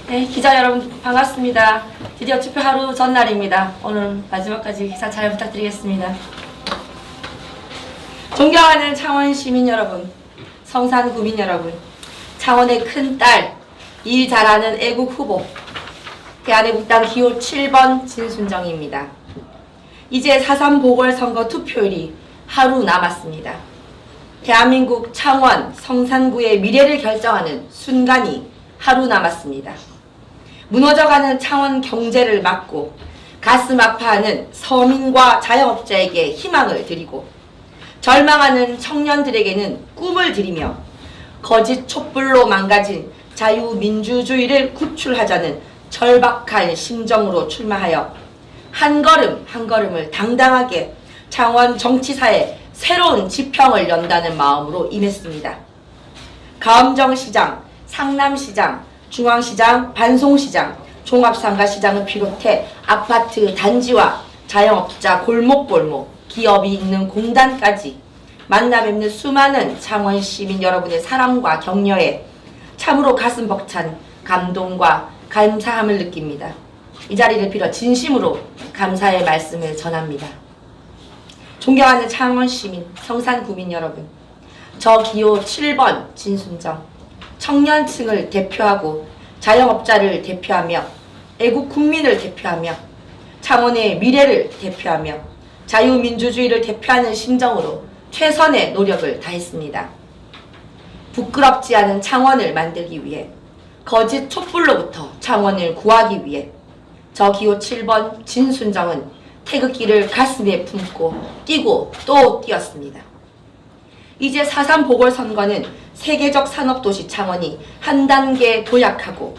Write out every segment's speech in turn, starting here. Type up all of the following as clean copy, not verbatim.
네, 기자 여러분 반갑습니다. 드디어 투표 하루 전날입니다. 오늘 마지막까지 기사 잘 부탁드리겠습니다. 존경하는 창원 시민 여러분, 성산 구민 여러분, 창원의 큰딸, 일 잘하는 애국 후보, 대한애국당 기호 7번 진순정입니다. 이제 4.3 보궐선거 투표일이 하루 남았습니다. 대한민국 창원, 성산구의 미래를 결정하는 순간이 하루 남았습니다. 무너져가는 창원 경제를 막고 가슴 아파하는 서민과 자영업자에게 희망을 드리고 절망하는 청년들에게는 꿈을 드리며 거짓 촛불로 망가진 자유민주주의를 구출하자는 절박한 심정으로 출마하여 한 걸음 한 걸음을 당당하게 창원 정치사에 새로운 지평을 연다는 마음으로 임했습니다. 가음정시장, 상남시장, 중앙시장, 반송시장, 종합상가시장을 비롯해 아파트 단지와 자영업자 골목골목, 기업이 있는 공단까지 만나 뵙는 수많은 창원 시민 여러분의 사랑과 격려에 참으로 가슴 벅찬 감동과 감사함을 느낍니다. 이 자리를 빌어 진심으로 감사의 말씀을 전합니다. 존경하는 창원 시민, 성산 구민 여러분, 저 기호 7번 진순정, 청년층을 대표하고 자영업자를 대표하며 애국 국민을 대표하며 창원의 미래를 대표하며 자유민주주의를 대표하는 심정으로 최선의 노력을 다했습니다. 부끄럽지 않은 창원을 만들기 위해 거짓 촛불로부터 창원을 구하기 위해 저 기호 7번 진순정은 태극기를 가슴에 품고 뛰고 또 뛰었습니다. 이제 4.3 보궐선거는 세계적 산업도시 창원이 한 단계 도약하고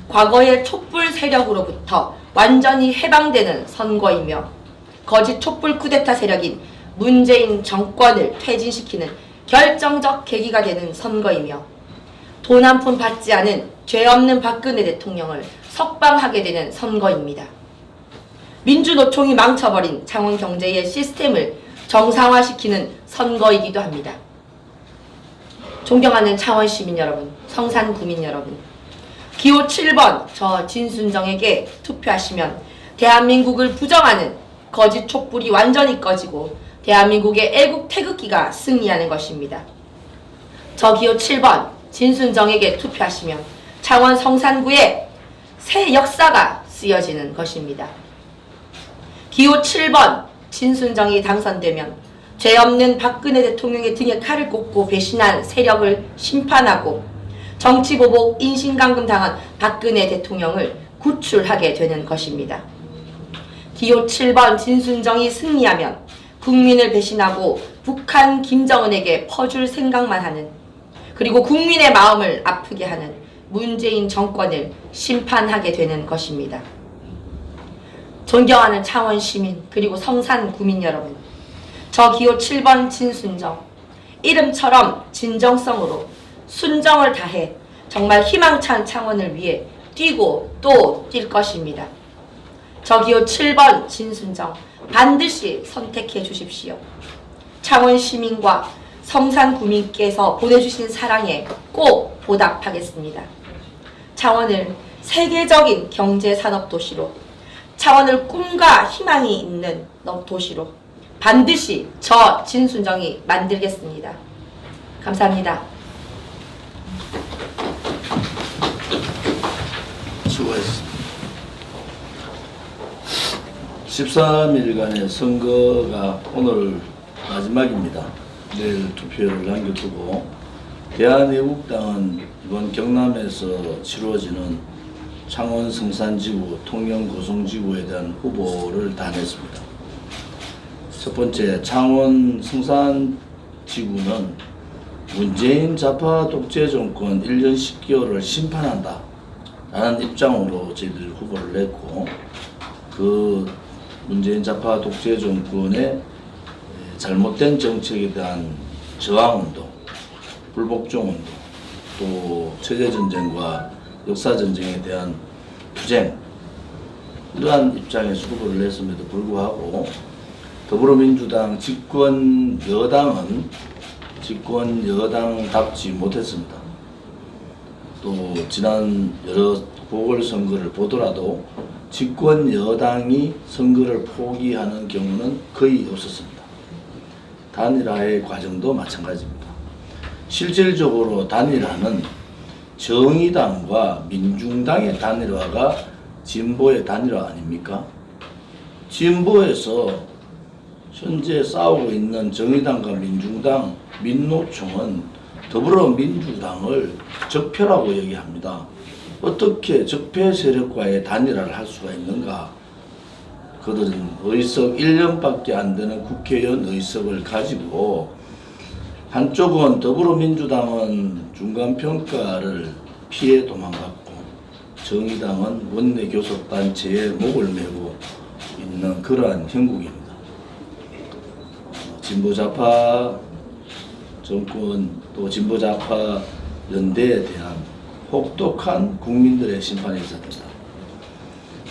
과거의 촛불 세력으로부터 완전히 해방되는 선거이며 거짓 촛불 쿠데타 세력인 문재인 정권을 퇴진시키는 결정적 계기가 되는 선거이며 돈 한 푼 받지 않은 죄 없는 박근혜 대통령을 석방하게 되는 선거입니다. 민주노총이 망쳐버린 창원 경제의 시스템을 정상화시키는 선거이기도 합니다. 존경하는 창원 시민 여러분, 성산 구민 여러분, 기호 7번 저 진순정에게 투표하시면 대한민국을 부정하는 거짓 촛불이 완전히 꺼지고 대한민국의 애국 태극기가 승리하는 것입니다. 저 기호 7번 진순정에게 투표하시면 창원 성산구에 새 역사가 쓰여지는 것입니다. 기호 7번 진순정이 당선되면 죄 없는 박근혜 대통령의 등에 칼을 꽂고 배신한 세력을 심판하고 정치보복 인신감금 당한 박근혜 대통령을 구출하게 되는 것입니다. 기호 7번 진순정이 승리하면 국민을 배신하고 북한 김정은에게 퍼줄 생각만 하는, 그리고 국민의 마음을 아프게 하는 문재인 정권을 심판하게 되는 것입니다. 존경하는 창원 시민 그리고 성산 구민 여러분, 저 기호 7번 진순정, 이름처럼 진정성으로 순정을 다해 정말 희망찬 창원을 위해 뛰고 또 뛸 것입니다. 저 기호 7번 진순정 반드시 선택해 주십시오. 창원 시민과 성산 구민께서 보내주신 사랑에 꼭 보답하겠습니다. 창원을 세계적인 경제산업도시로, 창원을 꿈과 희망이 있는 도시로 반드시 저 진순정이 만들겠습니다. 감사합니다. 수고했습니다. 13일간의 선거가 오늘 마지막입니다. 내일 투표를 남겨두고 대한애국당은 이번 경남에서 치루어지는 창원 성산지구, 통영 고성지구에 대한 후보를 단했습니다. 첫 번째, 창원 성산지구는 문재인 좌파 독재 정권 1년 10개월을 심판한다 라는 입장으로 저희들이 후보를 냈고, 그 문재인 좌파 독재 정권의 잘못된 정책에 대한 저항운동, 불복종운동, 또 체제전쟁과 역사전쟁에 대한 투쟁, 이러한 입장에서 후보를 냈음에도 불구하고 더불어민주당 집권 여당답지 못했습니다. 또 지난 여러 보궐선거를 보더라도 집권 여당이 선거를 포기하는 경우는 거의 없었습니다. 단일화의 과정도 마찬가지입니다. 실질적으로 단일화는 정의당과 민중당의 단일화가 진보의 단일화 아닙니까? 진보에서 현재 싸우고 있는 정의당과 민중당, 민노총은 더불어민주당을 적폐라고 얘기합니다. 어떻게 적폐 세력과의 단일화를 할 수가 있는가? 그들은 의석 1년밖에 안 되는 국회의원 의석을 가지고 한쪽은 더불어민주당은 중간평가를 피해 도망갔고 정의당은 원내교섭단체에 목을 메고 있는 그러한 형국입니다. 진보좌파 정권 또 진보좌파 연대에 대한 혹독한 국민들의 심판이 있었습니다.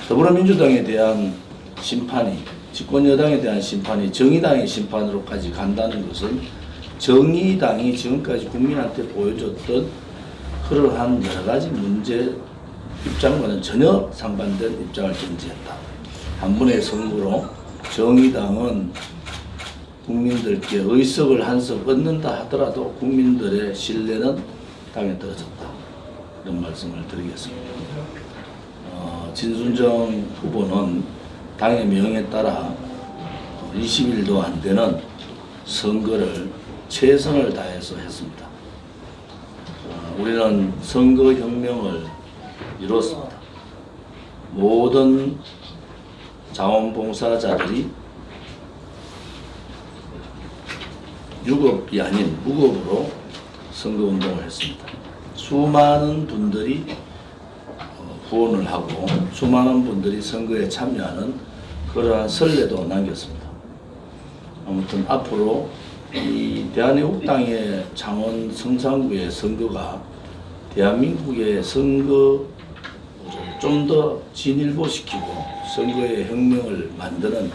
더불어민주당에 대한 심판이 집권여당에 대한 심판이 정의당의 심판으로까지 간다는 것은 정의당이 지금까지 국민한테 보여줬던 그러한 여러 가지 문제 입장과는 전혀 상반된 입장을 전제했다. 한 번의 선거로 정의당은 국민들께 의석을 한 석 얻는다 하더라도 국민들의 신뢰는 당에 떨어졌다. 이런 말씀을 드리겠습니다. 진순정 후보는 당의 명에 따라 20일도 안 되는 선거를 최선을 다해서 했습니다. 우리는 선거혁명을 이뤘습니다. 모든 자원봉사자들이 유급이 아닌 무급으로 선거운동을 했습니다. 수많은 분들이 후원을 하고 수많은 분들이 선거에 참여하는 그러한 선례도 남겼습니다. 아무튼 앞으로 이 대한애국당의 창원 성산구의 선거가 대한민국의 선거를 좀 더 진일보시키고 선거의 혁명을 만드는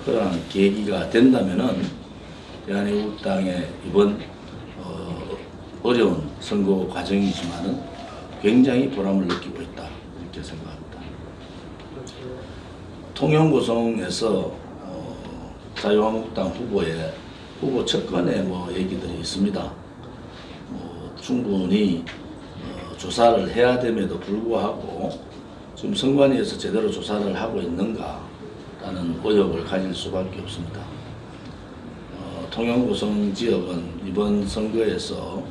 그러한 계기가 된다면은 대한애국당의 이번 어려운 선거 과정이지만은 굉장히 보람을 느끼고 있다 이렇게 생각합니다. 통영고성에서 자유한국당 후보의 후보 척간에 얘기들이 있습니다. 충분히 조사를 해야 됨에도 불구하고 지금 선관위에서 제대로 조사를 하고 있는가라는 의혹을 가질 수밖에 없습니다. 통영고성 지역은 이번 선거에서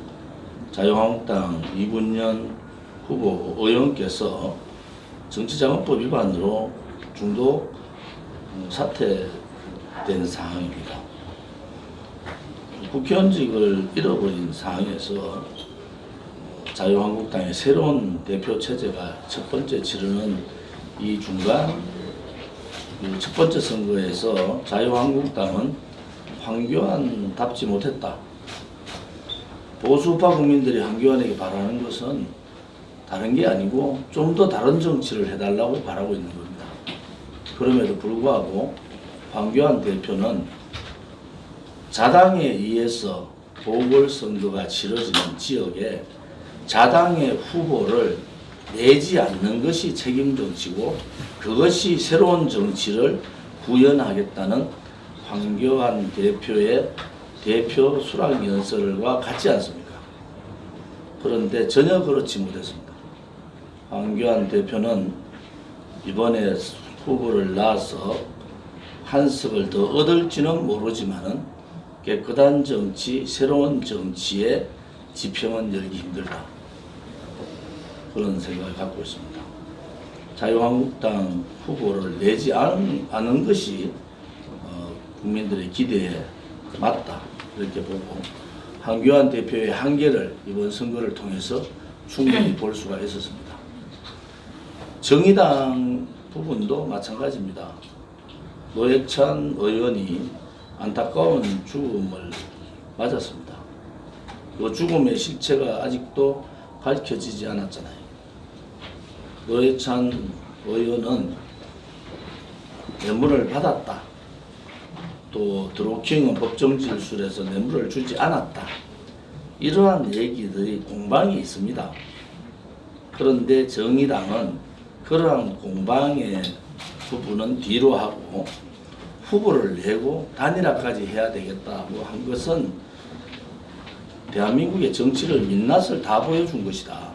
자유한국당 이군현 후보 의원께서 정치자금법 위반으로 중도 사퇴된 상황입니다. 국회의원직을 잃어버린 상황에서 자유한국당의 새로운 대표 체제가 첫 번째 치르는 이 중간 첫 번째 선거에서 자유한국당은 황교안답지 못했다. 보수파 국민들이 황교안에게 바라는 것은 다른 게 아니고 좀 더 다른 정치를 해달라고 바라고 있는 겁니다. 그럼에도 불구하고 황교안 대표는 자당에 의해서 보궐선거가 치러지는 지역에 자당의 후보를 내지 않는 것이 책임 정치고 그것이 새로운 정치를 구현하겠다는 황교안 대표의 대표 수락 연설과 같지 않습니까? 그런데 전혀 그렇지 못했습니다. 황교안 대표는 이번에 후보를 낳아서 한 석을 더 얻을지는 모르지만은 깨끗한 정치, 새로운 정치의 지평은 열기 힘들다. 그런 생각을 갖고 있습니다. 자유한국당 후보를 내지 않은 것이 국민들의 기대에 맞다. 이렇게 보고 황교안 대표의 한계를 이번 선거를 통해서 충분히 볼 수가 있었습니다. 정의당 부분도 마찬가지입니다. 노회찬 의원이 안타까운 죽음을 맞았습니다. 그 죽음의 실체가 아직도 밝혀지지 않았잖아요. 노회찬 의원은 뇌물을 받았다. 또 드루킹은 법정 진술에서 뇌물을 주지 않았다. 이러한 얘기들이 공방이 있습니다. 그런데 정의당은 그러한 공방의 부분은 뒤로 하고 후보를 내고 단일화까지 해야 되겠다고 한 것은 대한민국의 정치를 민낯을 다 보여준 것이다.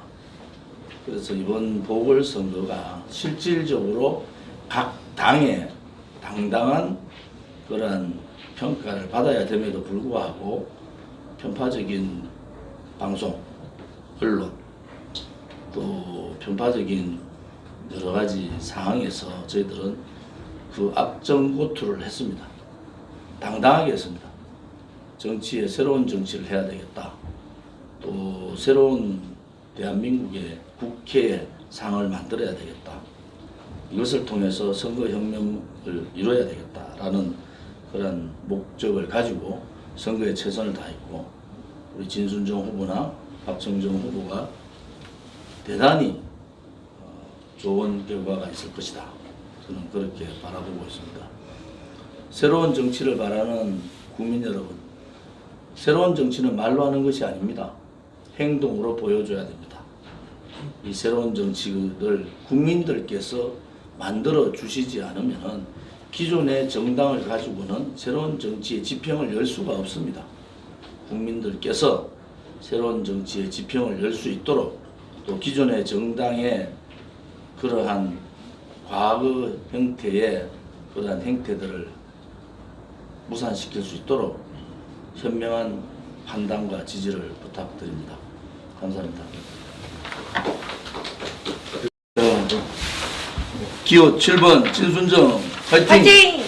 그래서 이번 보궐선거가 실질적으로 각 당의 당당한 그러한 평가를 받아야 됨에도 불구하고 편파적인 방송, 언론, 또 편파적인 여러 가지 상황에서 저희들은 그 앞정고투를 했습니다. 당당하게 했습니다. 정치에 새로운 정치를 해야 되겠다. 또 새로운 대한민국의 국회의 상을 만들어야 되겠다. 이것을 통해서 선거혁명을 이뤄야 되겠다라는 그런 목적을 가지고 선거에 최선을 다했고 우리 진순정 후보나 박정정 후보가 대단히 좋은 결과가 있을 것이다. 저는 그렇게 바라보고 있습니다. 새로운 정치를 바라는 국민 여러분, 새로운 정치는 말로 하는 것이 아닙니다. 행동으로 보여줘야 됩니다. 이 새로운 정치를 국민들께서 만들어 주시지 않으면 기존의 정당을 가지고는 새로운 정치의 지평을 열 수가 없습니다. 국민들께서 새로운 정치의 지평을 열 수 있도록 또 기존의 정당의 그러한 과거 형태의 그러한 행태들을 무산시킬 수 있도록 현명한 판단과 지지를 부탁드립니다. 감사합니다. 기호 7번 진순정 화이팅! 화이팅!